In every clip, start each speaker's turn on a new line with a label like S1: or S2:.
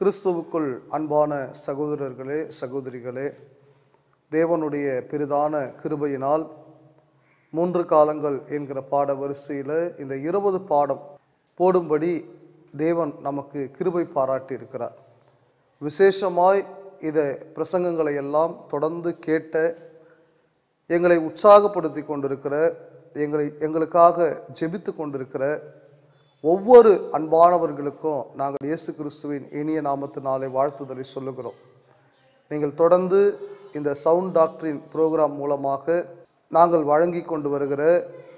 S1: கிறிஸ்துவுக்குள் அன்பான சகோதரர்களே சகோதரிகளே, தேவனுடைய பெரிதான கிருபையினால் 3 காலங்கள் என்கிற பாட வரிசையில் இந்த 20 பாடம் போடும்படி தேவன் நமக்கு கிருபை பாராட்டி இருக்கிறார். விசேஷமாய் இதை பிரசங்கங்களை எல்லாம் தொடர்ந்து கேட்ட எங்களை உற்சாகப்படுத்தி கொண்டிருக்கிற, எங்களுக்காக ஜெபித்து கொண்டிருக்கிற ஒவ்வொரு அன்பானவர்களுக்கும் நாங்கள் இயேசு கிறிஸ்துவின் இனிய நாமத்தினாலே வாழ்த்துதலை சொல்லுகிறோம். நீங்கள் தொடர்ந்து இந்த சவுண்ட் டாக்டரின் ப்ரோக்ராம் மூலமாக நாங்கள் வழங்கி கொண்டு வருகிற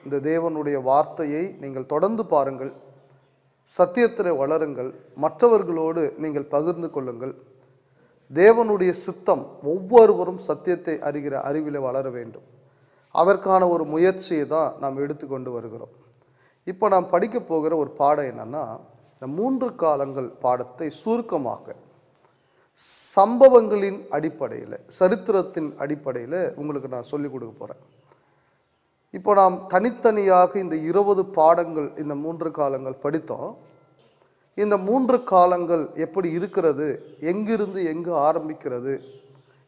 S1: இந்த தேவனுடைய வார்த்தையை நீங்கள் தொடர்ந்து பாருங்கள், சத்தியத்தில் வளருங்கள், மற்றவர்களோடு நீங்கள் பகிர்ந்து கொள்ளுங்கள். தேவனுடைய சித்தம் ஒவ்வொருவரும் சத்தியத்தை அறிகிற அறிவில் வளர வேண்டும். அதற்கான ஒரு முயற்சியை தான் நாம் எடுத்துக்கொண்டு வருகிறோம். இப்போ நாம் படிக்க போகிற ஒரு பாடம் என்னன்னா, இந்த 3 காலங்கள் பாடத்தை சுருக்கமாக சம்பவங்களின் அடிப்படையில், சரித்திரத்தின் அடிப்படையில் உங்களுக்கு நான் சொல்லிக் கொடுக்க போகிறேன். இப்போ நாம் தனித்தனியாக இந்த 20 பாடங்கள், இந்த 3 காலங்கள் படித்தோம். இந்த 3 காலங்கள் எப்படி இருக்கிறது, எங்கிருந்து எங்கு ஆரம்பிக்கிறது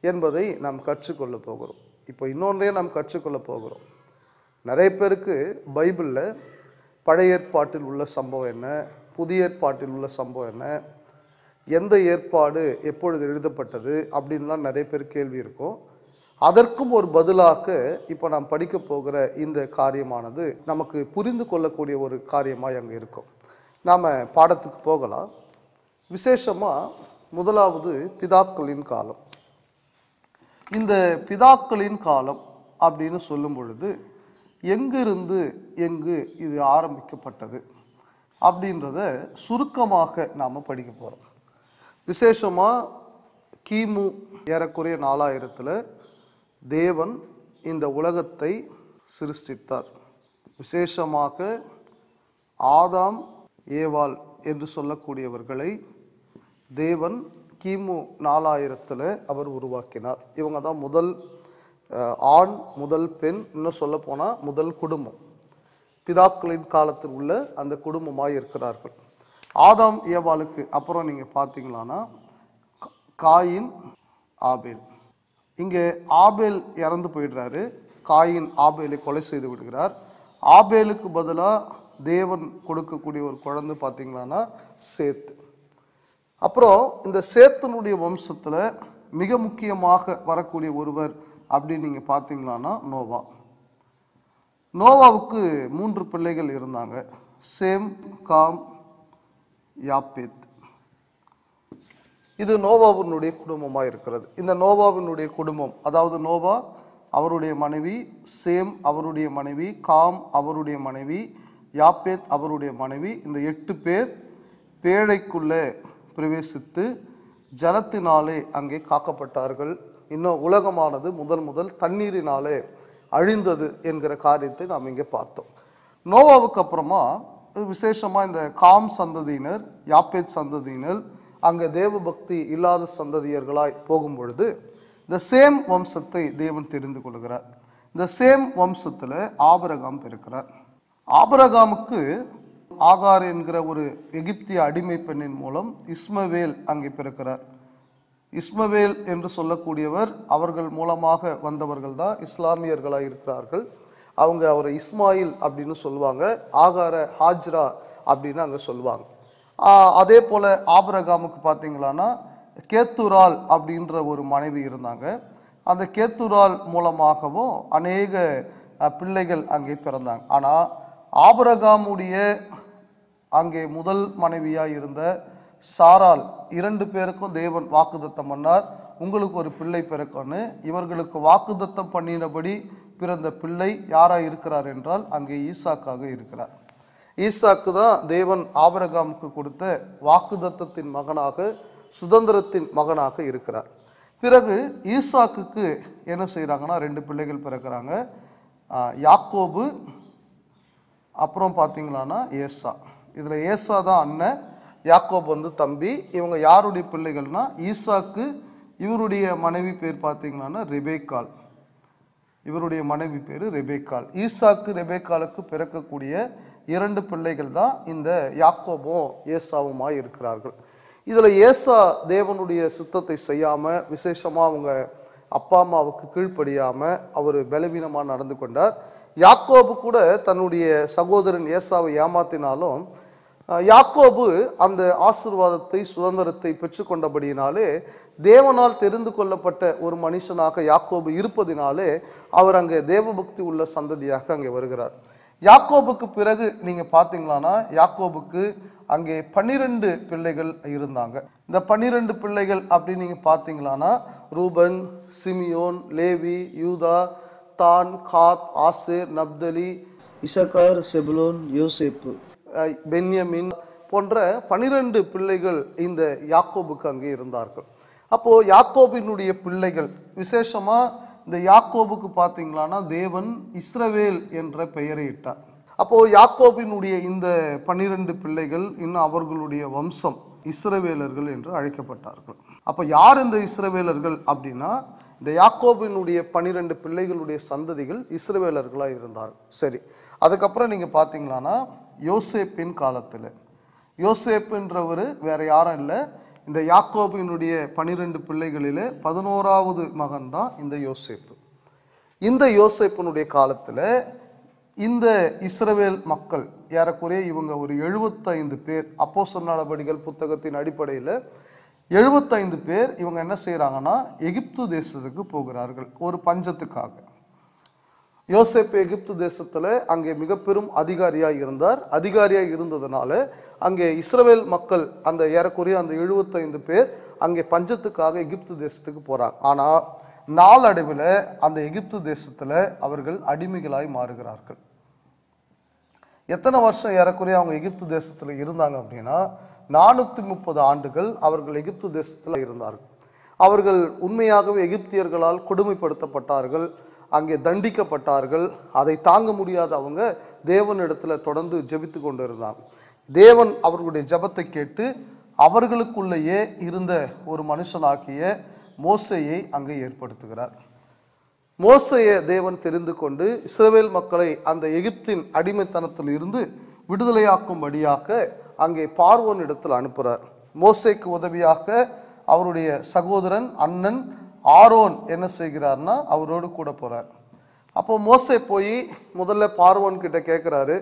S1: என்பதை நாம் கற்றுக்கொள்ள போகிறோம். இப்போ இன்னொன்றே நாம் கற்றுக்கொள்ள போகிறோம். நிறைய பேருக்கு பைபிளில் பழைய ஏற்பாட்டில் உள்ள சம்பவம் என்ன, புதிய ஏற்பாட்டில் உள்ள சம்பவம் என்ன, எந்த ஏற்பாடு எப்பொழுது எழுதப்பட்டது அப்படின்லாம் நிறைய பேர் கேள்வி இருக்கும். அதற்கும் ஒரு பதிலாக இப்போ நாம் படிக்க போகிற இந்த காரியமானது நமக்கு புரிந்து கொள்ளக்கூடிய ஒரு காரியமாக அங்கே இருக்கும். நாம் பாடத்துக்கு போகலாம். விசேஷமாக முதலாவது பிதாக்களின் காலம். இந்த பிதாக்களின் காலம் அப்படின்னு சொல்லும் பொழுது எங்கிருந்து எங்கு இது ஆரம்பிக்கப்பட்டது அப்படின்றத சுருக்கமாக நாம் படிக்க போகிறோம். விசேஷமாக கிமு ஏறக்குறைய 4000 தேவன் இந்த உலகத்தை சிருஷ்டித்தார். விசேஷமாக ஆதாம் ஏவாள் என்று சொல்லக்கூடியவர்களை தேவன் கிமு 4000 அவர் உருவாக்கினார். இவங்க தான் முதல் ஆண், முதல் பெண், இன்னும் சொல்ல போனால் முதல் குடும்பம். பிதாக்களின் காலத்தில் உள்ள அந்த குடும்பமாக இருக்கிறார்கள். ஆதாம் ஏவாளுக்கு அப்புறம் நீங்கள் பார்த்தீங்களான்னா காயின், ஆபேல். இங்கே ஆபேல் இறந்து போயிடுறாரு. காயின் ஆபேலை கொலை செய்து விடுகிறார். ஆபேலுக்கு பதிலாக தேவன் கொடுக்கக்கூடிய ஒரு குழந்தை பார்த்தீங்களான்னா சேத்து. அப்புறம் இந்த சேத்தனுடைய வம்சத்தில் மிக முக்கியமாக வரக்கூடிய ஒருவர் அப்படின்னு நீங்கள் பார்த்தீங்களான்னா நோவா. நோவாவுக்கு 3 பிள்ளைகள் இருந்தாங்க, சேம், காம், யாப்பேத். இது நோவாவினுடைய குடும்பமாக இருக்கிறது. இந்த நோவாவினுடைய குடும்பம், அதாவது நோவா அவருடைய மனைவி, சேம் அவருடைய மனைவி, காம் அவருடைய மனைவி, யாப்பேத் அவருடைய மனைவி, இந்த 8 பேர் பேழைக்குள்ளே பிரவேசித்து ஜலத்தினாலே அங்கே காக்கப்பட்டார்கள். இன்னும் உலகமானது முதல் தண்ணீரினாலே அழிந்தது என்கிற காரியத்தை நாம் இங்கே பார்த்தோம். நோவாவுக்கு அப்புறமா விசேஷமாக இந்த காம் சந்ததியினர், யாப்பேத் சந்ததியினர் அங்கே தேவ பக்தி இல்லாத சந்ததியர்களாய் போகும் பொழுது இந்த சேம் வம்சத்தை தேவன் தெரிந்து கொள்கிறார். இந்த சேம் வம்சத்தில் ஆபிரகாம் பிறக்கிறார். ஆபிரகாமுக்கு ஆகார் என்கிற ஒரு எகிப்திய அடிமை பெண்ணின் மூலம் இஸ்மவேல் அங்கே பிறக்கிறார். இஸ்மவேல் என்று சொல்லக்கூடியவர், அவர்கள் மூலமாக வந்தவர்கள் தான் இஸ்லாமியர்களாக இருக்கிறார்கள். அவங்க அவரை இஸ்மாயில் அப்படின்னு சொல்லுவாங்க, ஆகார ஹாஜ்ரா அப்படின்னு அங்கே சொல்லுவாங்க. அதே போல் ஆபிரகாமுக்கு பார்த்தீங்களான்னா கேத்துரால் அப்படின்ற ஒரு மனைவி இருந்தாங்க. அந்த கேத்துரால் மூலமாகவும் அநேக பிள்ளைகள் அங்கே பிறந்தாங்க. ஆனால் ஆபிரகாமுடைய அங்கே முதல் மனைவியாக இருந்த சாரால் 2 பேருக்கும் தேவன் வாக்குத்தத்தம் பண்ணார், உங்களுக்கு ஒரு பிள்ளை பிறக்கும்னு. இவர்களுக்கு வாக்குத்தத்தம் பண்ணினபடி பிறந்த பிள்ளை யாராக இருக்கிறார் என்றால் அங்கே ஈசாக்காக இருக்கிறார். ஈசாக்கு தான் தேவன் ஆபிரகாமுக்கு கொடுத்த வாக்குத்தத்தத்தின் மகனாக, சுதந்திரத்தின் மகனாக இருக்கிறார். பிறகு ஈசாக்குக்கு என்ன செய்கிறாங்கன்னா 2 பிள்ளைகள் பிறக்கிறாங்க, யாக்கோபு, அப்புறம் பார்த்தீங்களான்னா ஏசா. இதில் ஏசா தான் அண்ணன், யாக்கோப் தம்பி. இவங்க யாருடைய பிள்ளைகள்னா ஈசாக்கு, இவருடைய மனைவி பேர் பார்த்தீங்களான்னா ரெபேக்காள். இவருடைய மனைவி பேர் ரெபேக்காள். ஈசாக்கு ரெபேக்காலுக்கு பிறக்கக்கூடிய 2 பிள்ளைகள் தான் இந்த யாக்கோபும் ஏசாவுமாய் இருக்கிறார்கள். இதில் ஏசா தேவனுடைய சித்தத்தை செய்யாமல், விசேஷமாக அவங்க அப்பா அம்மாவுக்கு கீழ்ப்படியாமல் அவர் பலவீனமாக நடந்து கொண்டார். யாக்கோபு கூட தன்னுடைய சகோதரன் ஏசாவை ஏமாத்தினாலும் யாக்கோபு அந்த ஆசீர்வாதத்தை, சுதந்திரத்தை பெற்றுக்கொண்டபடியினாலே, தேவனால் தெரிந்து கொள்ளப்பட்ட ஒரு மனுஷனாக யாக்கோபு இருப்பதினாலே அவர் அங்கே தேவபக்தி உள்ள சந்ததியாக அங்கே வருகிறார். யாக்கோபுக்கு பிறகு நீங்கள் பார்த்தீங்களான்னா, யாக்கோபுக்கு அங்கே 12 பிள்ளைகள் இருந்தாங்க. இந்த 12 பிள்ளைகள் அப்படின்னு நீங்கள் பார்த்தீங்களான்னா, ரூபன், சிமியோன், லேவி, யூதா, தான், காத், ஆசேர், நப்தலி, இசக்கார், செபுலோன், யோசேப்பு, பென்யமின் போன்ற 12 பிள்ளைகள் இந்த யாக்கோபுக்கு அங்கே இருந்தார்கள். அப்போது யாக்கோபினுடைய பிள்ளைகள், விசேஷமாக இந்த யாக்கோபுக்கு பார்த்தீங்களான்னா தேவன் இஸ்ரவேல் என்ற பெயரை இட்டார். அப்போது யாக்கோபினுடைய இந்த 12 பிள்ளைகள் இன்னும் அவர்களுடைய வம்சம் இஸ்ரவேலர்கள் என்று அழைக்கப்பட்டார்கள். அப்போ யார் இந்த இஸ்ரவேலர்கள் அப்படின்னா, இந்த யாக்கோபினுடைய 12 பிள்ளைகளுடைய சந்ததிகள் இஸ்ரவேலர்களாக இருந்தார்கள். சரி, அதுக்கப்புறம் நீங்கள் பார்த்தீங்களான்னா யோசேப்பின் காலத்தில், யோசேப்புன்றவர் வேற யாரும் இல்லை, இந்த யாக்கோபினுடைய 12 பிள்ளைகளில் 11வது மகன் தான் இந்த யோசேப்பு. இந்த யோசேப்பினுடைய காலத்தில் இந்த இஸ்ரவேல் மக்கள் ஏறக்குறைய இவங்க ஒரு 75 பேர், அப்போஸ்தலர் நடபடிகள் புத்தகத்தின் அடிப்படையில் 75 பேர் இவங்க என்ன செய்கிறாங்கன்னா எகிப்து தேசத்துக்கு போகிறார்கள் ஒரு பஞ்சத்துக்காக. யோசேப்பு எகிப்து தேசத்தில் அங்கே மிக பெரும் அதிகாரியாக இருந்தார். அதிகாரியாக இருந்ததுனால அங்கே இஸ்ரவேல் மக்கள் அந்த ஏறக்குறைய அந்த 75 பேர் அங்கே பஞ்சத்துக்காக எகிப்து தேசத்துக்கு போகிறாங்க. ஆனால் நாளடைவில் அந்த எகிப்து தேசத்தில் அவர்கள் அடிமைகளாய் மாறுகிறார்கள். எத்தனை வருஷம் ஏறக்குறைய அவங்க எகிப்து தேசத்தில் இருந்தாங்க அப்படின்னா 430 ஆண்டுகள் அவர்கள் எகிப்து தேசத்தில் இருந்தார்கள். அவர்கள் உண்மையாகவே எகிப்தியர்களால் கொடுமைப்படுத்தப்பட்டார்கள், அங்கே தண்டிக்கப்பட்டார்கள். அதை தாங்க முடியாத அவங்க தேவனிடத்தில் தொடர்ந்து ஜெபித்து கொண்டு இருந்தாங்க. தேவன் அவர்களுடைய ஜெபத்தை கேட்டு அவர்களுக்குள்ளேயே இருந்த ஒரு மனுஷனாகிய மோசேயை அங்கே ஏற்படுத்துகிறார். மோசேயை தேவன் தெரிந்து கொண்டு இஸ்ரவேல் மக்களை அந்த எகிப்தின் அடிமைத்தனத்தில் இருந்து விடுதலையாக்கும்படியாக அங்கே பார்வோன் இடத்தில் அனுப்புகிறார். மோசேக்கு உதவியாக அவருடைய சகோதரன் அண்ணன் ஆரோன் என்ன செய்கிறார்னா அவரோடு கூட போகிறார். அப்போ மோசே போய் முதல்ல பார்வோன் கிட்ட கேட்குறாரு,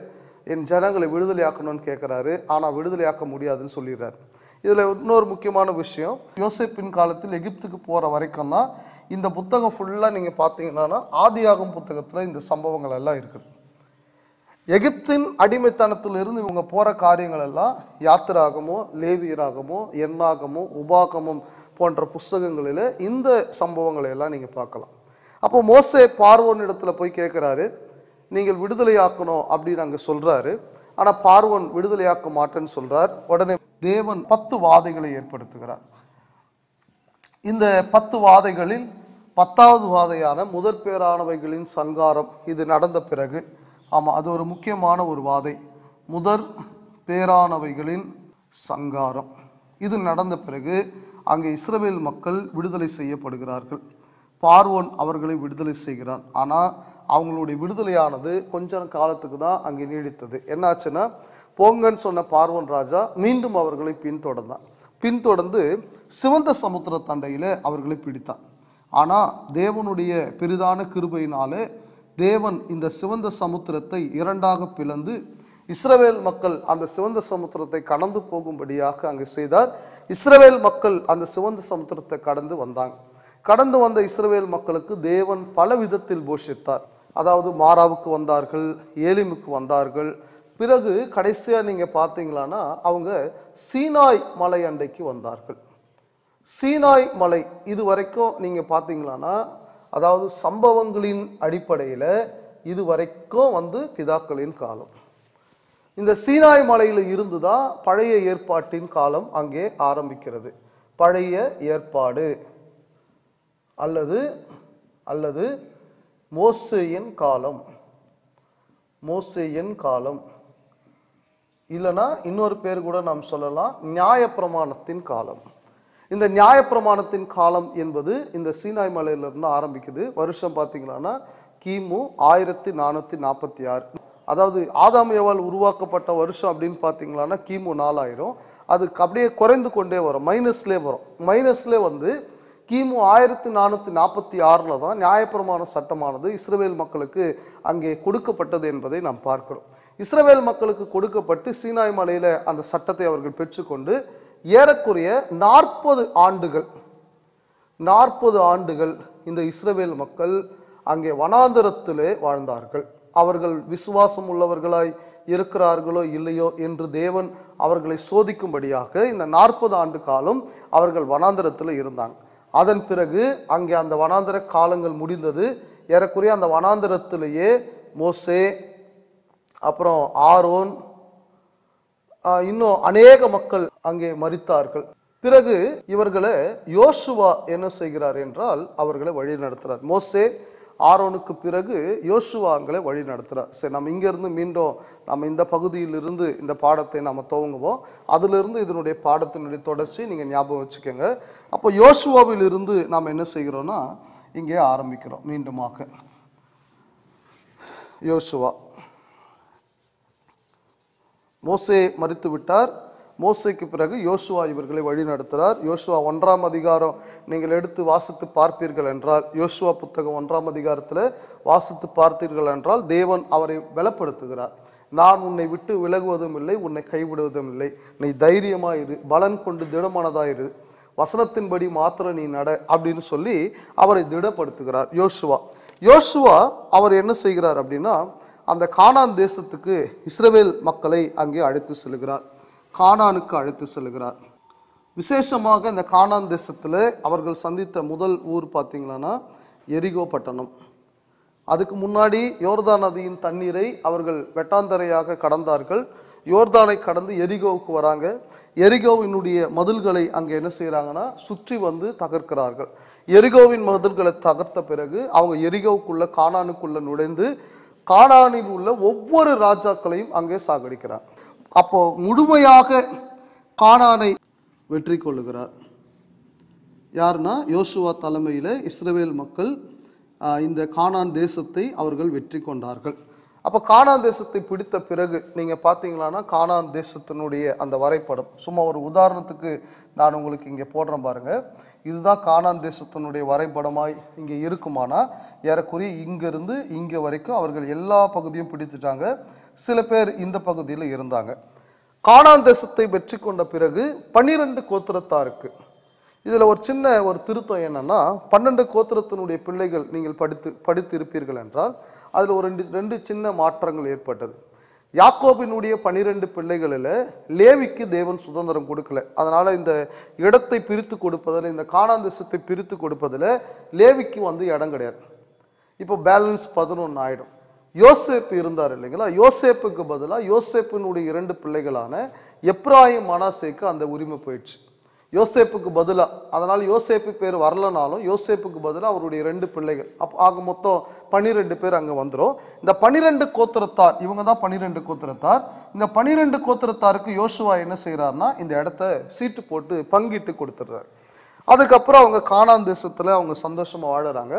S1: என் ஜனங்களை விடுதலையாக்கணும்னு கேட்குறாரு. ஆனால் விடுதலையாக்க முடியாதுன்னு சொல்லிடுறாரு. இதில் இன்னொரு முக்கியமான விஷயம், யோசேப்பின் காலத்தில் எகிப்துக்கு போகிற வரைக்கும் தான் இந்த புத்தகம் ஃபுல்லாக நீங்கள் பார்த்தீங்கன்னா ஆதியாகமம் புத்தகத்தில் இந்த சம்பவங்கள் எல்லாம் இருக்குது. எகிப்தின் அடிமைத்தனத்திலிருந்து இவங்க போகிற காரியங்கள் எல்லாம் யாத்திராகமோ, லேவியராகமோ, எண்ணாகமோ, உபாகமம் போன்ற புஸ்தகங்களில் இந்த சம்பவங்களை எல்லாம் நீங்கள் பார்க்கலாம். அப்போ மோசே பார்வோன் இடத்துல போய் கேட்குறாரு, நீங்கள் விடுதலையாக்கணும் அப்படின்னு அங்கே சொல்கிறாரு. ஆனால் பார்வோன் விடுதலையாக்க மாட்டேன்னு சொல்கிறார். உடனே தேவன் 10 வாதைகளை ஏற்படுத்துகிறார். இந்த 10 வாதைகளில் 10வது வாதையான முதற் பேரானவைகளின் சங்காரம் இது நடந்த பிறகு, ஆமாம் அது ஒரு முக்கியமான ஒரு வாதை, முதற் பேரானவைகளின் சங்காரம் இது நடந்த பிறகு அங்கே இஸ்ரவேல் மக்கள் விடுதலை செய்யப்படுகிறார்கள். பார்வோன் அவர்களை விடுதலை செய்கிறான். ஆனால் அவங்களுடைய விடுதலையானது கொஞ்ச காலத்துக்கு தான் அங்கே நீடித்தது. என்னாச்சுன்னா, போங்கன்னு சொன்ன பார்வோன் ராஜா மீண்டும் அவர்களை பின்தொடர்ந்து சிவந்த சமுத்திர தண்டையில் அவர்களை பிடித்தான். ஆனால் தேவனுடைய பெரிதான கிருபையினாலே தேவன் இந்த சிவந்த சமுத்திரத்தை 2ஆக பிளந்து இஸ்ரவேல் மக்கள் அந்த சிவந்த சமுத்திரத்தை கடந்து போகும்படியாக அங்கே செய்தார். இஸ்ரவேல் மக்கள் அந்த சிவந்த சமுத்திரத்தை கடந்து வந்தாங்க. கடந்து வந்த இஸ்ரவேல் மக்களுக்கு தேவன் பல விதத்தில் போஷித்தார். அதாவது மாராவுக்கு வந்தார்கள், ஏலிமுக்கு வந்தார்கள். பிறகு கடைசியாக நீங்கள் பார்த்தீங்களான்னா அவங்க சீனாய் மலை அண்டைக்கு வந்தார்கள். சீனாய் மலை இது வரைக்கும் நீங்கள் பார்த்தீங்களான்னா, அதாவது சம்பவங்களின் அடிப்படையில் இது வரைக்கும் பிதாக்களின் காலம். இந்த சீனாய் மலையில் இருந்து தான் பழைய ஏற்பாட்டின் காலம் அங்கே ஆரம்பிக்கிறது. பழைய ஏற்பாடு அல்லது மோசேயின் காலம், மோசேயின் காலம் இல்லைன்னா இன்னொரு பேர் கூட நாம் சொல்லலாம் நியாயப்பிரமாணத்தின் காலம். இந்த நியாயப்பிரமாணத்தின் காலம் என்பது இந்த சீனாய் மலையிலிருந்து ஆரம்பிக்குது. வருஷம் பார்த்தீங்கன்னா கிமு 1446. அதாவது ஆதாம் ஏவாள் உருவாக்கப்பட்ட வருஷம் அப்படின்னு பார்த்தீங்களான்னா கிமு 4000. அது அப்படியே குறைந்து கொண்டே வரும், மைனஸ்லேயே வரும். மைனஸ்லேயே வந்து கிமு 1446 தான் நியாயப்பிரமாண சட்டமானது இஸ்ரவேல் மக்களுக்கு அங்கே கொடுக்கப்பட்டது என்பதை நாம் பார்க்கிறோம். இஸ்ரவேல் மக்களுக்கு கொடுக்கப்பட்டு சீனாய் மலையில் அந்த சட்டத்தை அவர்கள் பெற்றுக்கொண்டு ஏறக்குறைய 40 ஆண்டுகள் இந்த இஸ்ரவேல் மக்கள் அங்கே வனாந்தரத்திலே வாழ்ந்தார்கள். அவர்கள் விசுவாசம் உள்ளவர்களாய் இருக்கிறார்களோ இல்லையோ என்று தேவன் அவர்களை சோதிக்கும்படியாக இந்த 40 ஆண்டு காலம் அவர்கள் வனாந்தரத்தில் இருந்தாங்க. அதன் பிறகு அங்கே அந்த வனாந்தர காலங்கள் முடிந்தது. ஏறக்குறைய அந்த வனாந்தரத்திலேயே மோசே, அப்புறம் ஆரோன், இன்னும் அநேக மக்கள் அங்கே மரித்தார்கள். பிறகு இவர்களை யோசுவா என்ன செய்கிறார் என்றால் அவர்களை வழி நடத்துகிறார். மோசே ஆரோனுக்கு பிறகு யோசுவாங்களை வழி நடத்துகிறார். சரி, நம்ம இங்கேருந்து மீண்டும் நம்ம இந்த பகுதியிலிருந்து இந்த பாடத்தை நம்ம துவங்குவோம். அதிலிருந்து இதனுடைய பாடத்தினுடைய தொடர்ச்சி நீங்கள் ஞாபகம் வச்சுக்கோங்க. அப்போ யோசுவாவில் இருந்து நாம் என்ன செய்கிறோம்னா இங்கே ஆரம்பிக்கிறோம். மீண்டுமாக யோசுவா, மோசே மரித்து விட்டார். மோசேக்கு பிறகு யோசுவா இவர்களை வழி நடத்துகிறார். யோசுவா 1ஆம் அதிகாரம் நீங்கள் எடுத்து வாசித்து பார்ப்பீர்கள் என்றால், யோசுவா புத்தகம் 1ஆம் அதிகாரத்தில் வாசித்து பார்த்தீர்கள் என்றால் தேவன் அவரை பலப்படுத்துகிறார். நான் உன்னை விட்டு விலகுவதும் இல்லை, உன்னை கைவிடுவதும் இல்லை, நீ தைரியமாயிரு, பலன் கொண்டு திடமானதாயிரு, வசனத்தின்படி மாத்திரம் நீ நட அப்படின்னு சொல்லி அவரை திடப்படுத்துகிறார் யோசுவா அவர் என்ன செய்கிறார் அப்படின்னா அந்த கானான் தேசத்துக்கு இஸ்ரவேல் மக்களை அங்கே அழைத்து செல்கிறார். கானானுக்கு அழைத்து செல்கிறார். விசேஷமாக இந்த கானான் தேசத்தில் அவர்கள் சந்தித்த முதல் ஊர் பார்த்தீங்கன்னா எரிகோ பட்டணம். அதுக்கு முன்னாடி யோர்தான் நதியின் தண்ணீரை அவர்கள் வெட்டாந்தரையாக கடந்தார்கள். யோர்தானை கடந்து எரிகோவுக்கு வராங்க. எரிகோவினுடைய மதில்களை அங்கே என்ன செய்கிறாங்கன்னா சுற்றி வந்து தகர்க்கிறார்கள். எரிகோவின் மதில்களை தகர்த்த பிறகு அவங்க எரிகோவுக்குள்ள கானானுக்குள்ள நுழைந்து கானானில் உள்ள ஒவ்வொரு ராஜாக்களையும் அங்கே சாகடிக்கிறார். அப்போ முழுமையாக கானானை வெற்றி கொள்ளுகிறார். யாருன்னா யோசுவா தலைமையில் இஸ்ரவேல் மக்கள் இந்த கானான் தேசத்தை அவர்கள் வெற்றி கொண்டார்கள். அப்போ கானான் தேசத்தை பிடித்த பிறகு நீங்கள் பார்த்தீங்களான்னா கானான் தேசத்தினுடைய அந்த வரைபடம் சும்மா ஒரு உதாரணத்துக்கு நான் உங்களுக்கு இங்கே போடுறேன் பாருங்கள். இதுதான் கானான் தேசத்தினுடைய வரைபடமாய் இங்கே இருக்குமானா ஏறக்குறைய இங்கிருந்து இங்கே வரைக்கும் அவர்கள் எல்லா பகுதியும் பிடித்துட்டாங்க. சில பேர் இந்த பகுதியில் இருந்தாங்க. கானான் தேசத்தை வெற்றி கொண்ட பிறகு 12 கோத்திரத்தாருக்கு இதில் ஒரு சின்ன ஒரு திருத்தம் என்னன்னா 12 கோத்திரத்தினுடைய பிள்ளைகள் நீங்கள் படித்து இருப்பீர்கள் என்றால் அதில் ஒரு ரெண்டு சின்ன மாற்றங்கள் ஏற்பட்டது. யாக்கோபினுடைய 12 பிள்ளைகளில் லேவிக்கு தேவன் சுதந்திரம் கொடுக்கல. அதனால இந்த இடத்தை பிரித்து கொடுப்பதில், இந்த கானான் தேசத்தை பிரித்து கொடுப்பதில் லேவிக்கு வந்து இடம் கிடையாது. இப்போ பேலன்ஸ் 11 ஆயிடும். யோசேப்பு இருந்தார் இல்லைங்களா, யோசேப்புக்கு பதிலாக யோசேப்பினுடைய 2 பிள்ளைகளான எப்ராயிம் மனாசேக்கு அந்த உரிமை போயிடுச்சு. யோசேப்புக்கு பதிலாக, அதனால் யோசேப்பு பேர் வரலனாலும் யோசேப்புக்கு பதிலாக அவருடைய 2 பிள்ளைகள் ஆக மொத்தம் 12 பேர் அங்கே வந்துடும். இந்த 12 கோத்திரத்தார், இவங்க தான் 12 கோத்திரத்தார். இந்த 12 கோத்திரத்தாருக்கு யோசுவா என்ன செய்கிறார்னா இந்த இடத்த சீட்டு போட்டு பங்கிட்டு கொடுத்துட்றாரு. அதுக்கப்புறம் அவங்க கானான் தேசத்தில் அவங்க சந்தோஷமாக வாழறாங்க.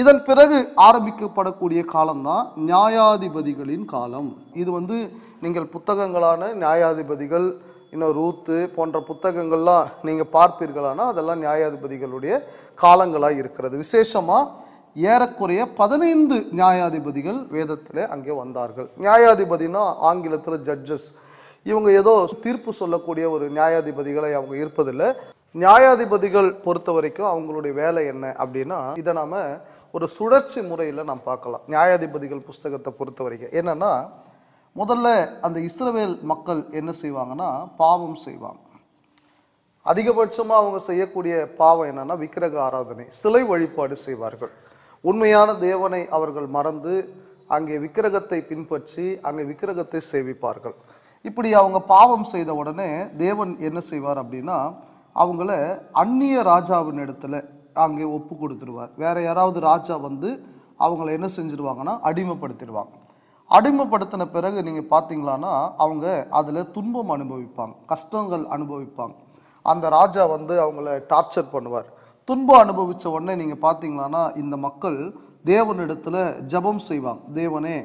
S1: இதன் பிறகு ஆரம்பிக்கப்படக்கூடிய காலம்தான் நியாயாதிபதிகளின் காலம். இது வந்து நீங்கள் புத்தகங்களான நியாயாதிபதிகள், இன்னும் ரூத்து போன்ற புத்தகங்கள்லாம் நீங்கள் பார்ப்பீர்களானா அதெல்லாம் நியாயாதிபதிகளுடைய காலங்களாக இருக்கிறது. விசேஷமாக ஏறக்குறைய 15 நியாயாதிபதிகள் வேதத்தில் அங்கே வந்தார்கள். நியாயாதிபதினா ஆங்கிலத்தில் ஜட்ஜஸ். இவங்க ஏதோ தீர்ப்பு சொல்லக்கூடிய ஒரு நியாயாதிபதிகளை அவங்க இருப்பதில்லை. நியாயாதிபதிகள் பொறுத்த வரைக்கும் அவங்களுடைய வேலை என்ன அப்படின்னா இதை நாம் ஒரு சுழற்சி முறையில் நாம் பார்க்கலாம். நியாயாதிபதிகள் புஸ்தகத்தை பொறுத்த வரைக்கும் என்னன்னா முதல்ல அந்த இஸ்ரவேல் மக்கள் என்ன செய்வாங்கன்னா பாவம் செய்வாங்க. அதிகபட்சமாக அவங்க செய்யக்கூடிய பாவம் என்னன்னா விக்கிரக ஆராதனை, சிலை வழிபாடு செய்வார்கள். உண்மையான தேவனை அவர்கள் மறந்து அங்கே விக்கிரகத்தை பின்பற்றி அங்கே விக்கிரகத்தை சேவிப்பார்கள். இப்படி அவங்க பாவம் செய்த உடனே தேவன் என்ன செய்வார் அப்படின்னா அவங்கள அந்நிய ராஜாவின் இடத்துல அங்கே ஒப்பு கொடுத்துருவார். வேற யாராவது ராஜா வந்து அவங்கள என்ன செஞ்சிருவாங்கன்னா அடிமைப்படுத்திடுவாங்க. அடிமைப்படுத்தின பிறகு நீங்கள் பார்த்தீங்களான்னா அவங்க அதில் துன்பம் அனுபவிப்பாங்க, கஷ்டங்கள் அனுபவிப்பாங்க. அந்த ராஜா வந்து அவங்கள டார்ச்சர் பண்ணுவார். துன்பம் அனுபவித்த உடனே நீங்கள் பார்த்தீங்களான்னா இந்த மக்கள் தேவனிடத்தில் ஜெபம் செய்வாங்க. தேவனே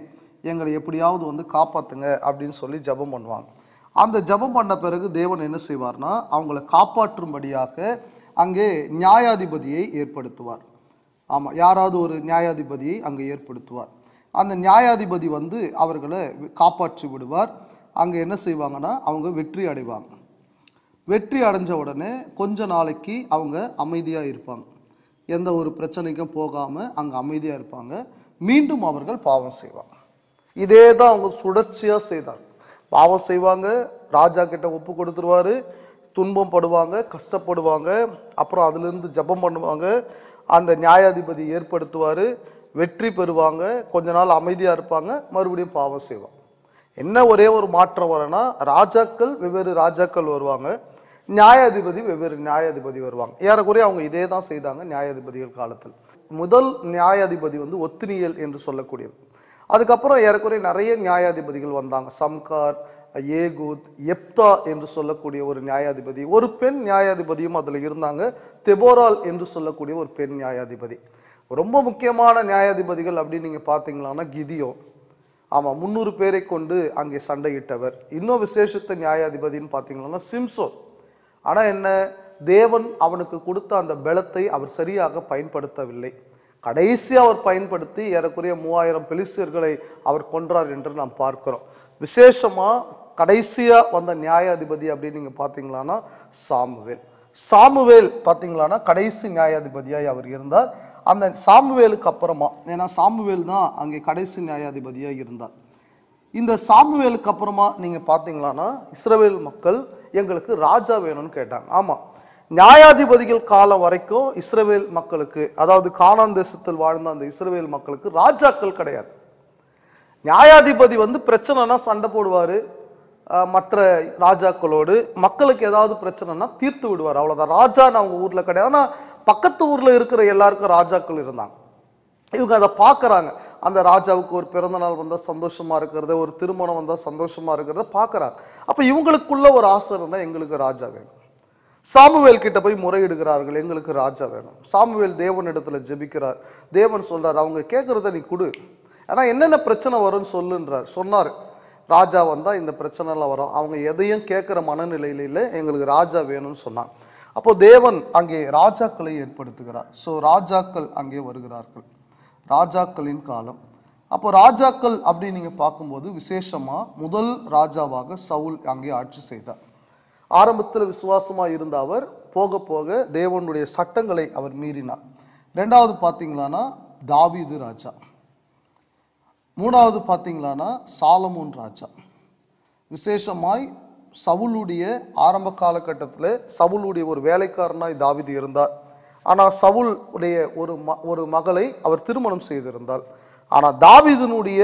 S1: எங்களை எப்படியாவது வந்து காப்பாற்றுங்க அப்படின்னு சொல்லி ஜெபம் பண்ணுவாங்க. அந்த ஜெபம் பண்ண பிறகு தேவன் என்ன செய்வார்னா அவங்களை காப்பாற்றும்படியாக அங்கே நியாயாதிபதியை ஏற்படுத்துவார். ஆமாம், யாராவது ஒரு நியாயாதிபதியை அங்கே ஏற்படுத்துவார். அந்த நியாயாதிபதி வந்து அவர்களை காப்பாற்றி விடுவார். அங்கே என்ன செய்வாங்கன்னா அவங்க வெற்றி அடைவாங்க. வெற்றி அடைஞ்ச உடனே கொஞ்ச நாளைக்கு அவங்க அமைதியாக இருப்பாங்க. எந்த ஒரு பிரச்சனைக்கும் போகாமல் அங்கே அமைதியாக இருப்பாங்க. மீண்டும் அவர்கள் பாவம் செய்வாங்க. இதே தான் அவங்க சுழற்சியாக செய்தாங்க. பாவம் செய்வாங்க, ராஜா கிட்ட ஒப்பு கொடுத்துருவாரு, துன்பம் படுவாங்க, கஷ்டப்படுவாங்க, அப்புறம் அதுலேருந்து ஜெபம் பண்ணுவாங்க, அந்த நியாயாதிபதி ஏற்படுத்துவார், வெற்றி பெறுவாங்க, கொஞ்ச நாள் அமைதியாக இருப்பாங்க, மறுபடியும் பாவம் செய்வாங்க. என்ன ஒரே ஒரு மாற்றம் வரனா, ராஜாக்கள் வெவ்வேறு ராஜாக்கள் வருவாங்க, நியாயாதிபதி வெவ்வேறு நியாயாதிபதி வருவாங்க. ஏறக்குறைய அவங்க இதே தான் செய்தாங்க நியாயாதிபதிகள் காலத்தில். முதல் நியாயாதிபதி வந்து ஒத்தினியல் என்று சொல்லக்கூடியது. அதுக்கப்புறம் ஏறக்குறைய நிறைய நியாயாதிபதிகள் வந்தாங்க. சம்கார், ஏகூத், எப்தா என்று சொல்லக்கூடிய ஒரு நியாயாதிபதி, ஒரு பெண் நியாயாதிபதியும் அதில் இருந்தாங்க. தெபோரால் என்று சொல்லக்கூடிய ஒரு பெண் நியாயாதிபதி. ரொம்ப முக்கியமான நியாயாதிபதிகள் அப்படின்னு நீங்கள் பார்த்தீங்களான்னா கிதியோன். ஆமாம், 300 பேரை கொண்டு அங்கே சண்டையிட்டவர். இன்னும் விசேஷத்த நியாயாதிபதின்னு பார்த்தீங்கன்னா சிம்சோன். ஆனால் என்ன, தேவன் அவனுக்கு கொடுத்த அந்த பலத்தை அவர் சரியாக பயன்படுத்தவில்லை. கடைசியாக அவர் பயன்படுத்தி ஏறக்குறைய 3000 பெலிஸ்தியர்களை அவர் கொன்றார் என்று நாம் பார்க்கிறோம். விசேஷமாக கடைசியாக வந்த நியாயாதிபதி அப்படின்னு நீங்கள் பார்த்தீங்களான்னா சாமுவேல். சாமுவேல் பார்த்தீங்களான்னா கடைசி நியாயாதிபதியாக அவர் இருந்தார். அந்த சாமுவேலுக்கு அப்புறமா, ஏன்னா சாமுவேல் தான் அங்கே கடைசி நியாயாதிபதியாக இருந்தார். இந்த சாமுவேலுக்கு அப்புறமா நீங்கள் பார்த்தீங்களான்னா இஸ்ரவேல் மக்கள் எங்களுக்கு ராஜா வேணும்னு கேட்டாங்க. ஆமாம், நியாயாதிபதிகள் காலம் வரைக்கும் இஸ்ரவேல் மக்களுக்கு, அதாவது கானான் தேசத்தில் வாழ்ந்த அந்த இஸ்ரவேல் மக்களுக்கு ராஜாக்கள் கிடையாது. நியாயாதிபதி வந்து பிரச்சனைனா சண்டை போடுவார் மற்ற ராஜாக்களோடு, மக்களுக்கு ஏதாவது பிரச்சனைனா தீர்த்து விடுவார், அவ்வளோதான். ராஜான்னு அவங்க ஊரில் கிடையாது. ஆனால் பக்கத்து ஊரில் இருக்கிற எல்லாருக்கும் ராஜாக்கள் இருந்தாங்க. இவங்க அதை பார்க்குறாங்க. அந்த ராஜாவுக்கு ஒரு பிறந்த நாள் வந்தால் சந்தோஷமாக இருக்கிறது, ஒரு திருமணம் வந்தால் சந்தோஷமாக இருக்கிறத பார்க்குறாங்க. அப்போ இவங்களுக்குள்ள ஒரு ஆசை இருந்தால் எங்களுக்கு ராஜா வேணும். சாமுவேல் கிட்ட போய் முறையிடுகிறார்கள், எங்களுக்கு ராஜா வேணும். சாமுவேல் தேவனிடத்தில் ஜெபிக்கிறார். தேவன் சொல்றார், அவங்க கேட்குறத நீ கொடு, ஆனால் என்னென்ன பிரச்சனை வரும்னு சொல்லுன்றார். சொன்னார், ராஜா வந்தால் இந்த பிரச்சனைலாம் வரும், அவங்க எதையும் கேட்குற மனநிலையில இல்லை, எங்களுக்கு ராஜா வேணும்னு சொன்னாங்க. அப்போ தேவன் அங்கே ராஜாக்களை ஏற்படுத்துகிறார். ஸோ ராஜாக்கள் அங்கே வருகிறார்கள், ராஜாக்களின் காலம். அப்போ ராஜாக்கள் அப்படின்னு நீங்கள் பார்க்கும்போது விசேஷமாக முதல் ராஜாவாக சவுல் அங்கே ஆட்சி செய்தார். ஆரம்பத்தில் விசுவாசமாக இருந்த அவர் போக போக தேவனுடைய சட்டங்களை அவர் மீறினார். ரெண்டாவது பார்த்தீங்களான்னா தாவீது ராஜா. மூணாவது பார்த்தீங்களான்னா சாலமோன் ராஜா. விசேஷமாய் சவுலுடைய ஆரம்ப காலகட்டத்தில் சவுலுடைய ஒரு வேலைக்காரனாய் தாவீது இருந்தார். ஆனால் சவுல் உடைய ஒரு மகளை அவர் திருமணம் செய்திருந்தார். ஆனால் தாவீதினுடைய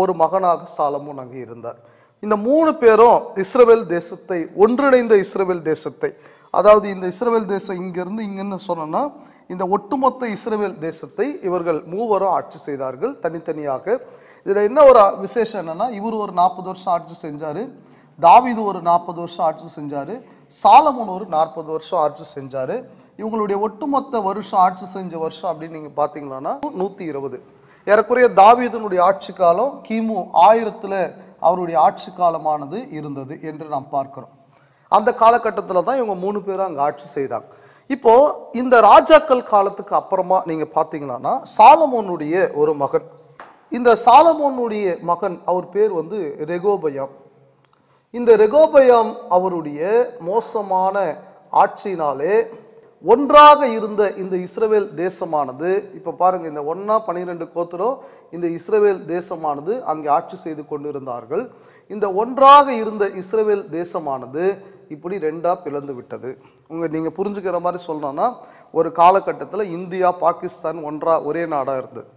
S1: ஒரு மகனாக சாலமோன் அங்கே இருந்தார். இந்த 3 பேரும் இஸ்ரவேல் தேசத்தை, ஒன்றிணைந்த இஸ்ரவேல் தேசத்தை, அதாவது இந்த இஸ்ரவேல் தேசம் இங்கிருந்து இங்கன்னு சொன்னோன்னா இந்த ஒட்டுமொத்த இஸ்ரவேல் தேசத்தை இவர்கள் 3வரும் ஆட்சி செய்தார்கள் தனித்தனியாக. இதில் என்ன ஒரு விசேஷம் என்னன்னா, இவர் ஒரு 40 வருஷம் ஆட்சி செஞ்சார், தாவீது ஒரு 40 வருஷம் ஆட்சி செஞ்சார், சாலமோன் ஒரு 40 வருஷம் ஆட்சி செஞ்சார். இவங்களுடைய ஒட்டுமொத்த வருஷம் ஆட்சி செஞ்ச வருஷம் அப்படின்னு நீங்கள் பார்த்தீங்கன்னா 120. ஏறக்குறைய தாவீதினுடைய ஆட்சி காலம் கிமு 1000 அவருடைய ஆட்சி காலமானது இருந்தது என்று நாம் பார்க்கிறோம். அந்த காலகட்டத்தில் தான் இவங்க 3 பேரும் அங்கே ஆட்சி செய்தாங்க. இப்போ இந்த ராஜாக்கள் காலத்துக்கு அப்புறமா நீங்க பார்த்தீங்கன்னா சாலமோனுடைய ஒரு மகன், இந்த சாலமோனுடைய மகன் அவர் பேர் வந்து ரெகோபயாம். இந்த ரெகோபயாம் அவருடைய மோசமான ஆட்சியினாலே ஒன்றாக இருந்த இந்த இஸ்ரவேல் தேசமானது, இப்போ பாருங்க, இந்த 12 கோத்திரம் இந்த இஸ்ரவேல் தேசமானது அங்கே ஆட்சி செய்து கொண்டிருந்தார்கள். இந்த ஒன்றாக இருந்த இஸ்ரவேல் தேசமானது இப்படி 2ஆ பிளந்து விட்டது. நீங்கள் புரிஞ்சுக்கிற மாதிரி சொல்லணும்னா, ஒரு காலகட்டத்தில் இந்தியா பாகிஸ்தான் ஒரே நாடாக இருந்தது.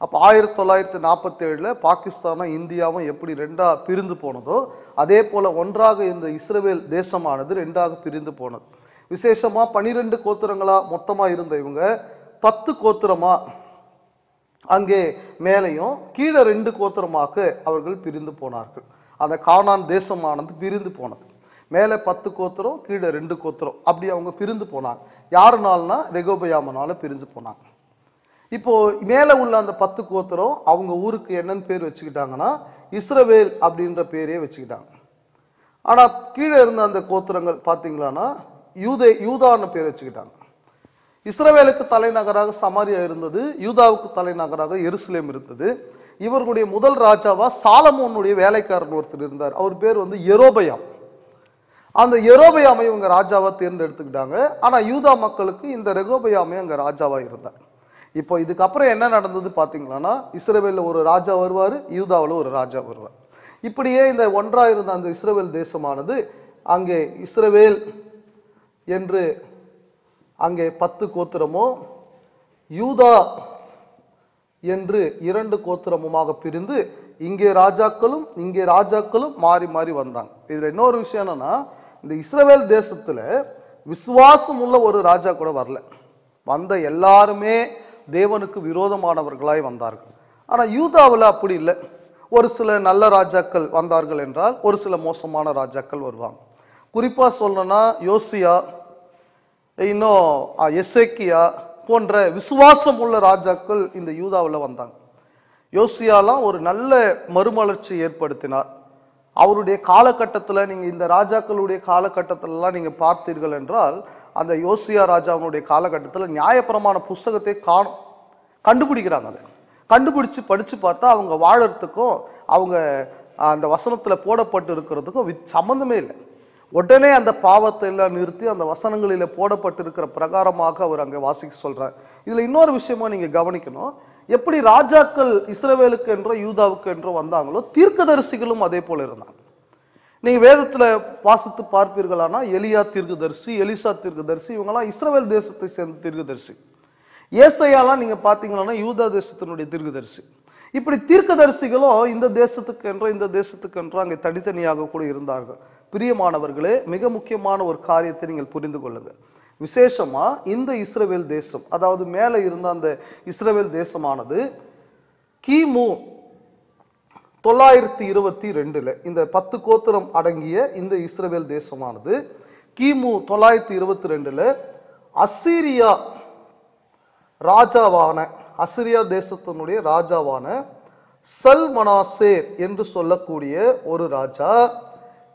S1: அப்போ 1947 பாகிஸ்தானும் இந்தியாவும் எப்படி 2ஆ பிரிந்து போனதோ அதே போல் ஒன்றாக இந்த இஸ்ரவேல் தேசமானது 2ஆக பிரிந்து போனது. விசேஷமாக 12 கோத்திரங்களாக மொத்தமாக இருந்த இவங்க 10 கோத்திரமாக அங்கே மேலையும் கீழே 2 கோத்திரமாக அவர்கள் பிரிந்து போனார்கள். அந்த கானான் தேசமானது பிரிந்து போனது. மேலே 10 கோத்திரம், கீழே 2 கோத்திரம், அப்படி அவங்க பிரிந்து போனாங்க. யாருனால்னா ரெகோபயாமனால பிரிஞ்சு போனாங்க. இப்போ மேலே உள்ள அந்த 10 கோத்திரம் அவங்க ஊருக்கு என்னன்னு பேர் வச்சுக்கிட்டாங்கன்னா இஸ்ரவேல் அப்படின்ற பேரே வச்சுக்கிட்டாங்க. ஆனால் கீழே இருந்த அந்த கோத்திரங்கள் பார்த்தீங்களான்னா யூதான்னு பேர் வச்சுக்கிட்டாங்க. இஸ்ரவேலுக்கு தலைநகராக சமாரியா இருந்தது, யூதாவுக்கு தலைநகராக எருசலேம் இருந்தது. இவர்களுடைய முதல் ராஜாவா சாலமோனுடைய வேலைக்காரன் ஒருத்தர் இருந்தார். அவர் பேர் யெரொபெயாம். அந்த யெரொபெயாமை இவங்க ராஜாவா தேர்ந்தெடுத்துக்கிட்டாங்க. ஆனால் யூதா மக்களுக்கு இந்த ரெகொபெயாமே அங்கே ராஜாவா இருந்தார். இப்போ இதுக்கப்புறம் என்ன நடந்தது பார்த்தீங்கன்னா, இஸ்ரவேலில் ஒரு ராஜா வருவார், யூதாவில் ஒரு ராஜா வருவார். இப்படியே இந்த ஒன்றாக இருந்த அந்த இஸ்ரவேல் தேசமானது அங்கே இஸ்ரவேல் என்று அங்கே 10 கோத்திரமோ, யூதா என்று 2 கோத்திரமுமாக பிரிந்து இங்கே ராஜாக்களும் மாறி மாறி வந்தாங்க. இதில் இன்னொரு விஷயம் என்னன்னா, இந்த இஸ்ரவேல் தேசத்தில் விசுவாசம் உள்ள ஒரு ராஜா கூட வரல. வந்த எல்லாருமே தேவனுக்கு விரோதமானவர்களாய் வந்தார்கள். ஆனால் யூதாவில் அப்படி இல்லை. ஒரு சில நல்ல ராஜாக்கள் வந்தார்கள் என்றால் ஒரு சில மோசமான ராஜாக்கள் வருவாங்க. குறிப்பாக சொல்லணும்னா யோசியா, இன்னும் எசேக்கியா போன்ற விசுவாசம் உள்ள ராஜாக்கள் இந்த யூதாவில் வந்தாங்க. யோசியாலாம் ஒரு நல்ல மறுமலர்ச்சி ஏற்படுத்தினார். அவருடைய காலகட்டத்தில் நீங்கள் இந்த ராஜாக்களுடைய காலகட்டத்திலலாம் நீங்கள் பார்த்தீர்கள் என்றால், அந்த யோசியா ராஜாவினுடைய காலகட்டத்தில் நியாயப்பிரமாண புஸ்தகத்தை கண்டுபிடிக்கிறாங்க. அதை கண்டுபிடிச்சு படித்து பார்த்தா அவங்க வாழறதுக்கும் அவங்க அந்த வசனத்தில் போடப்பட்டு இருக்கிறதுக்கும் சம்மந்தமே இல்லை. உடனே அந்த பாவத்தை எல்லாம் நிறுத்தி அந்த வசனங்களில் போடப்பட்டிருக்கிற பிரகாரமாக அவர் அங்கே வாசிக்க சொல்கிறார். இதில் இன்னொரு விஷயமா நீங்கள் கவனிக்கணும், எப்படி ராஜாக்கள் இஸ்ரவேலுக்கு என்றோ யூதாவுக்கு என்றோ வந்தாங்களோ தீர்க்கதரிசிகளும் அதே போல இருந்தாங்க. நீங்கள் வேதத்தில் வாசித்து பார்ப்பீர்களானா, எலியா தீர்க்கதரிசி, எலிசா தீர்க்கதரிசி, இவங்கெல்லாம் இஸ்ரவேல் தேசத்தை சேர்ந்த தீர்க்கதரிசி. ஏசாயாலாம் நீங்கள் பார்த்தீங்கன்னா யூதா தேசத்தினுடைய தீர்க்கதரிசி. இப்படி தீர்க்கதரிசிகளும் இந்த தேசத்துக்கு என்றோ அங்கே தனித்தனியாக கூட இருந்தார்கள். பிரியமானவர்களே, மிக முக்கியமான ஒரு காரியத்தை நீங்கள் புரிந்து கொள்ளுங்கள். விசேஷமா இந்த இஸ்ரவேல் தேசம், அதாவது மேலே இருந்த அந்த இஸ்ரவேல் தேசமானது கிமு 922 இந்த 10 கோத்திரம் அடங்கிய இந்த இஸ்ரவேல் தேசமானது கிமு 922 அசீரியா ராஜாவான, அசீரியா தேசத்தினுடைய ராஜாவான சல்மனாசேர் என்று சொல்லக்கூடிய ஒரு ராஜா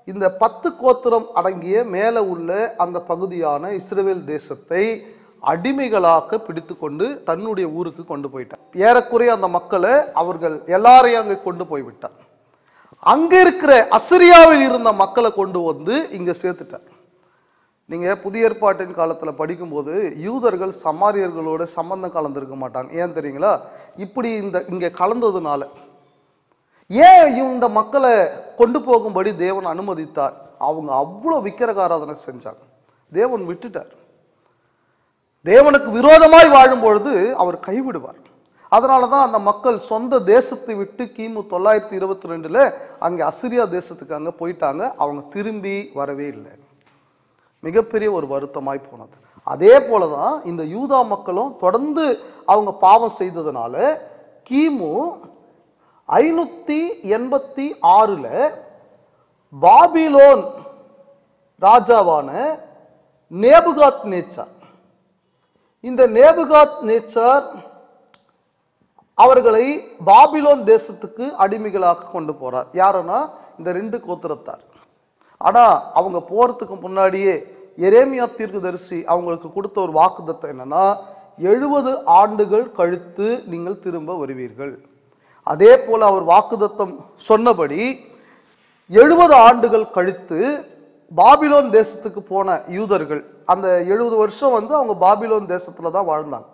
S1: இந்த 10 கோத்திரம் அடங்கிய மேலே உள்ள அந்த பகுதியான இஸ்ரவேல் தேசத்தை அடிமைகளாக பிடித்து கொண்டு தன்னுடைய ஊருக்கு கொண்டு போயிட்டார். ஏறக்குறைய அந்த மக்களை அவர்கள் எல்லாரையும் அங்கே கொண்டு போய்விட்டார். அங்கே இருக்கிற அசிரியாவில் இருந்த மக்களை கொண்டு வந்து இங்கே சேர்த்துட்டார். நீங்கள் புதிய ஏற்பாட்டின் காலத்தில் படிக்கும்போது யூதர்கள் சமாரியர்களோட சம்பந்தம் கலந்துருக்க மாட்டாங்க. ஏன் தெரியுங்களா? இப்படி இங்கே கலந்ததுனால. ஏன் இந்த மக்களை கொண்டு போகும்படி தேவன் அனுமதித்தார்? அவங்க அவ்வளோ விக்கிரக ஆராதனை செஞ்சாங்க. தேவன் விட்டுட்டார். தேவனுக்கு விரோதமாய் வாழும் பொழுது அவர் கைவிடுவார். அதனால தான் அந்த மக்கள் சொந்த தேசத்தை விட்டு கிமு 922 அங்கே அசிரியா தேசத்துக்கு அங்கே போயிட்டாங்க. அவங்க திரும்பி வரவே இல்லை. மிகப்பெரிய ஒரு வருத்தமாய் போனது. அதே போலதான் இந்த யூதா மக்களும் தொடர்ந்து அவங்க பாவம் செய்ததுனால கிமு 586 பாபிலோன் ராஜாவான நேபுகாத் நேச்சார், இந்த நேபுகாத் நேச்சார் அவர்களை பாபிலோன் தேசத்துக்கு அடிமைகளாக கொண்டு போறார். யாருன்னா இந்த 2 கோத்திரத்தார். ஆனா அவங்க போறதுக்கு முன்னாடியே எரேமியா தீர்க்கதரிசி அவங்களுக்கு கொடுத்த ஒரு வாக்குத்தத்தம் என்னன்னா, 70 ஆண்டுகள் கழித்து நீங்கள் திரும்ப வருவீர்கள். அதே போல அவர் வாக்குத்தத்தம் சொன்னபடி 70 ஆண்டுகள் கழித்து பாபிலோன் தேசத்துக்கு போன யூதர்கள், அந்த 70 வருஷம் அவங்க பாபிலோன் தேசத்துல தான் வாழ்ந்தாங்க.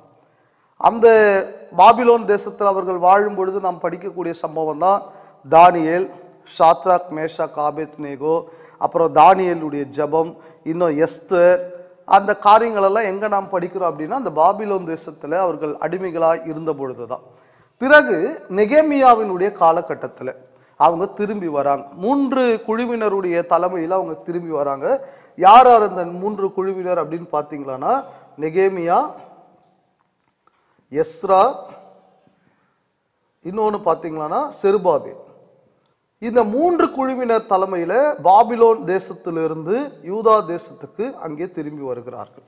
S1: அந்த பாபிலோன் தேசத்தில் அவர்கள் வாழும் பொழுது நாம் படிக்கக்கூடிய சம்பவம் தான் தானியேல், ஷாத்ராக், மேஷாக், ஆபேத்நேகோ, அப்புறம் தானியேலுடைய ஜெபம், இன்னும் எஸ்தர். அந்த காரியங்கள் எல்லாம் எங்க நாம் படிக்கிறோம் அப்படின்னா அந்த பாபிலோன் தேசத்துல அவர்கள் அடிமைகளாய் இருந்த பொழுதுதான். பிறகு நெகேமியாவினுடைய காலகட்டத்தில் அவங்க திரும்பி வராங்க. 3 குழுவினருடைய தலைமையில் அவங்க திரும்பி வராங்க. யார் யார் அந்த 3 குழுவினர் அப்படின்னு பார்த்தீங்களான்னா, நெகேமியா, எஸ்ரா, இன்னொன்று பார்த்தீங்களான்னா செருபாபேல். இந்த 3 குழுவினர் தலைமையில் பாபிலோன் தேசத்திலிருந்து யூதா தேசத்துக்கு அங்கே திரும்பி வருகிறார்கள்.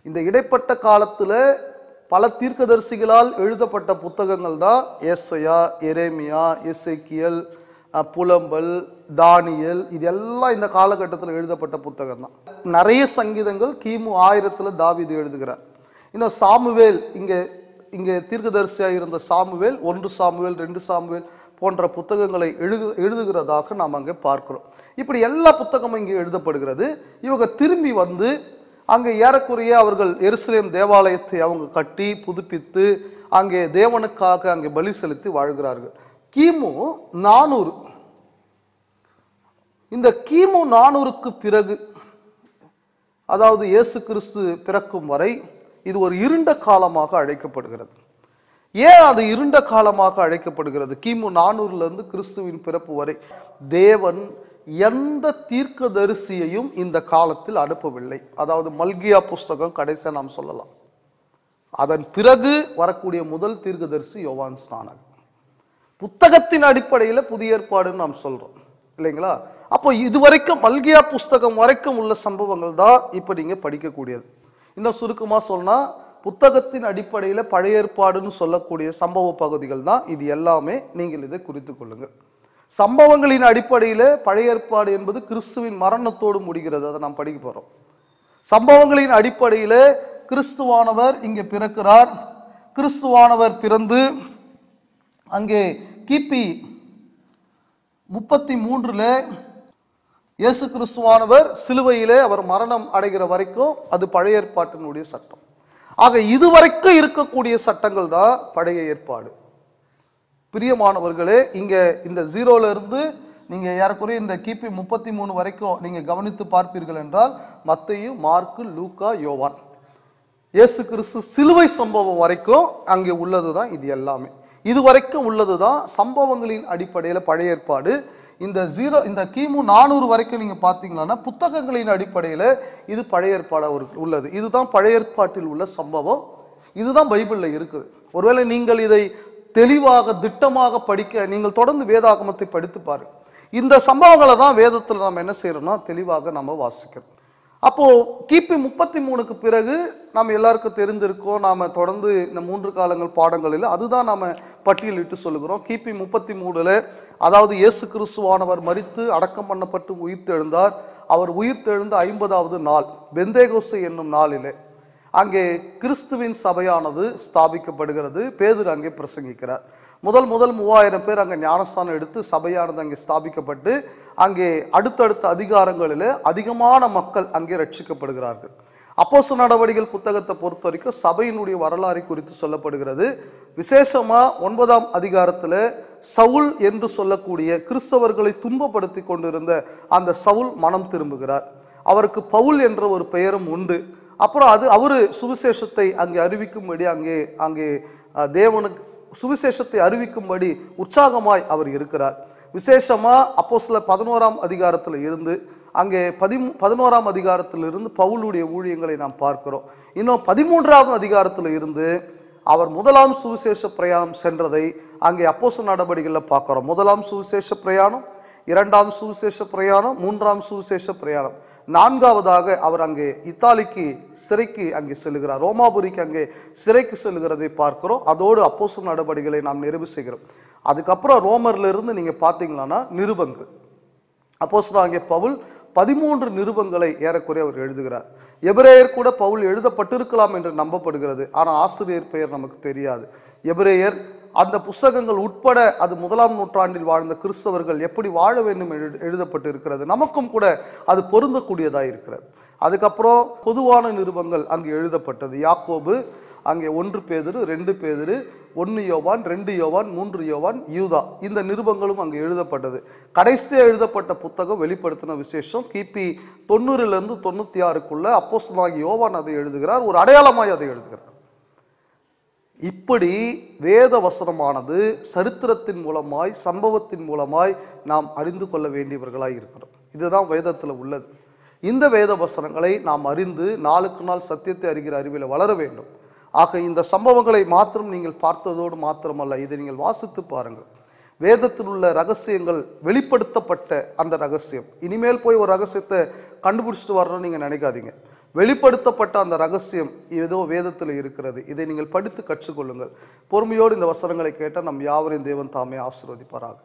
S1: இந்த இடைப்பட்ட காலத்தில் பல தீர்க்கதரிசிகளால் எழுதப்பட்ட புத்தகங்கள் தான் ஏசாயா, எரேமியா, எசேக்கியேல், புலம்பல், தானியல், இது எல்லாம் இந்த காலகட்டத்தில் எழுதப்பட்ட புத்தகம் தான். நிறைய சங்கீதங்கள் கிமு 1000 தாவீது எழுதுகிறார். இன்னும் சாமுவேல், இங்கே தீர்க்கதரிசியாக இருந்த சாமுவேல் 1 சாமுவேல் 2 சாமுவேல் போன்ற புத்தகங்களை எழுதுகிறதாக நாம் அங்கே பார்க்கிறோம். இப்படி எல்லா புத்தகமும் இங்கே எழுதப்படுகிறது. இவங்க திரும்பி வந்து அங்கே ஏறக்குறைய அவர்கள் எருசலேம் தேவாலயத்தை அவங்க கட்டி புதுப்பித்து அங்கே தேவனுக்காக அங்கே பலி செலுத்தி வாழ்கிறார்கள். கிமு 400, இந்த கிமு 400க்கு பிறகு, அதாவது இயேசு கிறிஸ்து பிறக்கும் வரை இது ஒரு இருண்ட காலமாக அழைக்கப்படுகிறது. ஏன் அது இருண்ட காலமாக அழைக்கப்படுகிறது? கிமு 400 கிறிஸ்துவின் பிறப்பு வரை தேவன் எந்த தீர்க்கதரிசியையும் இந்த காலத்தில் அனுப்பவில்லை. அதாவது மல்கியா புஸ்தகம் கடைசியாக நாம் சொல்லலாம். அதன் பிறகு வரக்கூடிய முதல் தீர்க்கதரிசி யோவான் ஸ்நானகன். புத்தகத்தின் அடிப்படையில் புதிய ஏற்பாடுன்னு நாம் சொல்றோம் இல்லைங்களா? அப்போ இதுவரைக்கும் மல்கியா புஸ்தகம் வரைக்கும் உள்ள சம்பவங்கள் தான் இப்போ நீங்க படிக்கக்கூடியது. இன்னும் சுருக்கமா சொன்னா புத்தகத்தின் அடிப்படையில் பழைய ஏற்பாடுன்னு சொல்லக்கூடிய சம்பவ பகுதிகள் தான் இது எல்லாமே. நீங்கள் இதை குறித்து கொள்ளுங்கள். சம்பவங்களின் அடிப்படையில் பழைய ஏற்பாடு என்பது கிறிஸ்துவின் மரணத்தோடு முடிகிறது. அதை நாம் படிக்க போறோம். சம்பவங்களின் அடிப்படையில் கிறிஸ்துவானவர் இங்கே பிறக்கிறார். கிறிஸ்துவானவர் பிறந்து அங்கே கிபி 33 இயேசு கிறிஸ்துவானவர் சிலுவையிலே அவர் மரணம் அடைகிற வரைக்கும் அது பழைய ஏற்பாட்டினுடைய சட்டம். ஆக இதுவரைக்கும் இருக்கக்கூடிய சட்டங்கள் தான் பழைய ஏற்பாடு. பிரியமானவர்களே, இங்க இந்த 0ல இருந்து நீங்க ஏறக்குறைய இந்த கிபி 33 வரைக்கும் நீங்க கவனித்து பார்ப்பீர்கள் என்றால் மத்தேயு, மார்க்கு, லூக்கா, யோவான், இயேசு கிறிஸ்து சிலுவை சம்பவம் வரைக்கும் அங்கே உள்ளதுதான். இது எல்லாமே இதுவரைக்கும் உள்ளதுதான் சம்பவங்களின் அடிப்படையில் பழைய ஏற்பாடு. இந்த கிமு 400 வரைக்கும் நீங்க பாத்தீங்கன்னா புத்தகங்களின் அடிப்படையில் இது பழைய ஏற்பாடு உள்ளது. இதுதான் பழைய ஏற்பாட்டில் உள்ள சம்பவம். இதுதான் பைபிள்ல இருக்குது. ஒருவேளை நீங்கள் இதை தெளிவாக திட்டமாக படிக்க நீங்கள் தொடர்ந்து வேதாகமத்தை படித்து பாருங்க. இந்த சம்பவங்களை தான் வேதத்தில் நாம் என்ன செய்யறோம்னா தெளிவாக நம்ம வாசிக்கிறோம். அப்போ கிபி 33க்கு பிறகு நாம் எல்லாருக்கும் தெரிஞ்சிருக்கோம். நாம தொடர்ந்து இந்த 3 காலங்கள் பாடங்களில் அதுதான் நாம பட்டியலிட்டு சொல்லுகிறோம். கிபி 33 அதாவது இயேசு கிறிஸ்துவானவர் மரித்து அடக்கம் பண்ணப்பட்டு உயிர்த்தெழுந்தார். அவர் உயிர்த்தெழுந்த 50வது நாள் பெந்தேகோஸ்து என்னும் நாளிலே அங்கே கிறிஸ்துவின் சபையானது ஸ்தாபிக்கப்படுகிறது. பேதுரு அங்கே பிரசங்கிக்கிறார். முதல் 3000 பேர் அங்கே ஞானஸ்தானம் எடுத்து சபையானது அங்கே ஸ்தாபிக்கப்பட்டு அங்கே அடுத்தடுத்த அதிகாரங்களில் அதிகமான மக்கள் அங்கே ரட்சிக்கப்படுகிறார்கள். அப்போஸ்தலர் நடவடிக்கைகள் புத்தகத்தை பொறுத்த வரைக்கும் சபையினுடைய வரலாறு குறித்து சொல்லப்படுகிறது. விசேஷமா 9ஆம் அதிகாரத்தில் சவுல் என்று சொல்லக்கூடிய கிறிஸ்தவர்களை துன்பப்படுத்தி கொண்டிருந்த அந்த சவுல் மனம் திரும்புகிறார். அவருக்கு பவுல் என்ற ஒரு பெயரும் உண்டு. அப்புறம் அவரு சுவிசேஷத்தை அங்கே அறிவிக்கும்படி அங்கே தேவனுக்கு சுவிசேஷத்தை அறிவிக்கும்படி உற்சாகமாய் அவர் இருக்கிறார். விசேஷமா அப்போஸ்தலர் 11ஆம் அதிகாரத்தில் இருந்து அங்கே 11ஆம் அதிகாரத்தில் இருந்து பவுலுடைய ஊழியங்களை நாம் பார்க்கிறோம். இன்னும் 13ஆம் அதிகாரத்தில் இருந்து அவர் முதலாம் சுவிசேஷ பிரயாணம் சென்றதை அங்கே அப்போஸ்தலர் நடவடிக்கைகளில் பார்க்கிறோம். முதலாம் சுவிசேஷ பிரயாணம், 2ஆம் சுவிசேஷ பிரயாணம், 3ஆம் சுவிசேஷ பிரயாணம், 4ஆவதாக அவர் அங்கே இத்தாலிக்கு சிறைக்கு அங்கே செல்கிறார். ரோமாபுரிக்கு அங்கே சிறைக்கு செல்கிறதை பார்க்கிறோம். அதோடு அப்போஸ்தலர் நடவடிக்கைகளை நாம் நிறைவு செய்கிறோம். அதுக்கப்புறம் ரோமர்ல இருந்து நீங்க பாத்தீங்கன்னா நிருபங்கள், அப்போஸ்தலர் அங்கே பவுல் 13 நிருபங்களை ஏறக்குறைய அவர் எழுதுகிறார். எபிரேயர் கூட பவுல் எழுதப்பட்டிருக்கலாம் என்று நம்பப்படுகிறது. ஆனால் ஆசிரியர் பெயர் நமக்கு தெரியாது. எபிரேயர் அந்த புஸ்தகங்கள் உட்பட அது 1ஆம் நூற்றாண்டில் வாழ்ந்த கிறிஸ்தவர்கள் எப்படி வாழ வேண்டும் எழுதப்பட்டு இருக்கிறது. நமக்கும் கூட அது பொருந்தக்கூடியதாக இருக்கிறது. அதுக்கப்புறம் பொதுவான நிருபங்கள் அங்கே எழுதப்பட்டது. யாக்கோபு, அங்கே 1 பேதுரு, 2 பேதுரு, 1 யோவான், 2 யோவான், 3 யோவான், யூதா, இந்த நிருபங்களும் அங்கே எழுதப்பட்டது. கடைசியாக எழுதப்பட்ட புத்தகம் வெளிப்படுத்தின விசேஷம் கிபி 90லிருந்து 96க்குள்ள அப்போஸ்தலனாகிய யோவான் அதை எழுதுகிறார். ஒரு அடையாளமாய் அதை எழுதுகிறார். இப்படி வேத வசனமானது சரித்திரத்தின் மூலமாய் சம்பவத்தின் மூலமாய் நாம் அறிந்து கொள்ள வேண்டியவர்களாய் இருக்கிறோம். இதுதான் வேதத்தில் உள்ளது. இந்த வேத வசனங்களை நாம் அறிந்து நாளுக்கு நாள் சத்தியத்தை அறிகிற அறிவில் வளர வேண்டும். ஆக இந்த சம்பவங்களை மாத்திரம் நீங்கள் பார்த்ததோடு மாத்திரமல்ல, இதை நீங்கள் வாசித்து பாருங்கள். வேதத்தில் உள்ள ரகசியங்கள் வெளிப்படுத்தப்பட்ட அந்த ரகசியம், இனிமேல் போய் ஒரு ரகசியத்தை கண்டுபிடிச்சிட்டு வரணும்னு நீங்கள் நினைக்காதீங்க. வெளிப்படுத்தப்பட்ட அந்த ரகசியம் ஏதோ வேதத்தில் இருக்கிறது. இதை நீங்கள் படித்து கற்றுக்கொள்ளுங்கள். பொறுமையோடு இந்த வசனங்களை கேட்டால் நம் யாவரையும் தேவன் தாமே ஆசீர்வதிப்பாராக.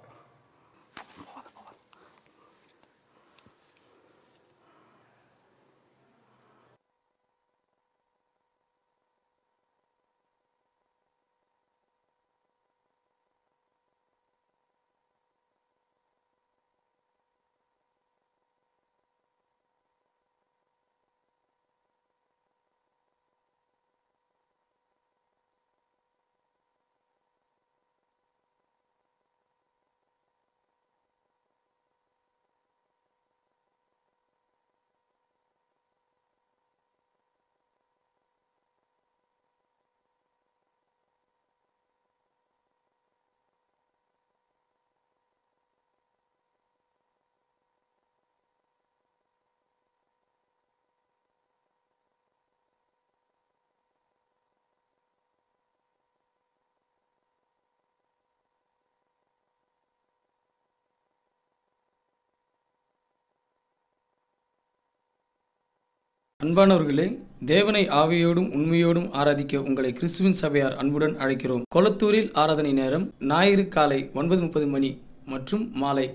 S2: அன்பானவர்களே, தேவனை ஆவியோடும் உண்மையோடும் ஆராதிக்க உங்களை கிறிஸ்துவின் சபையார் அன்புடன் அழைக்கிறோம். கொளத்தூரில் ஆராதனை நேரம் ஞாயிறு காலை 9:30 மணி மற்றும் மாலை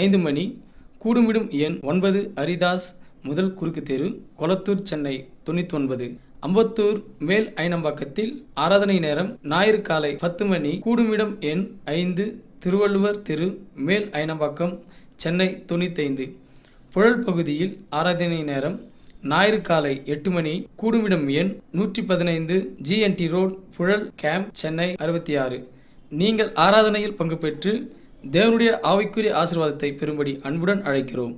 S2: 5 மணி. கூடுமிடும் எண் 9, அரிதாஸ் முதல் குறுக்கு தெரு, கொளத்தூர், சென்னை 99. அம்பத்தூர் மேல் ஐனம்பாக்கத்தில் ஆராதனை நேரம் ஞாயிறு காலை 10 மணி. கூடுமிடம் எண் 5, திருவள்ளுவர் தெரு, மேல் ஐனம்பாக்கம், சென்னை 95. புழல் பகுதியில் ஆராதனை நேரம் ஞாயிறு காலை 8 மணி. கூடுமிடம் எண் 115, GNT road, Puzhal camp, Chennai 66. நீங்கள் ஆராதனையில் பங்கு பெற்று தேவனுடைய ஆவிக்குரிய ஆசீர்வாதத்தை பெறும்படி அன்புடன் அழைக்கிறோம்.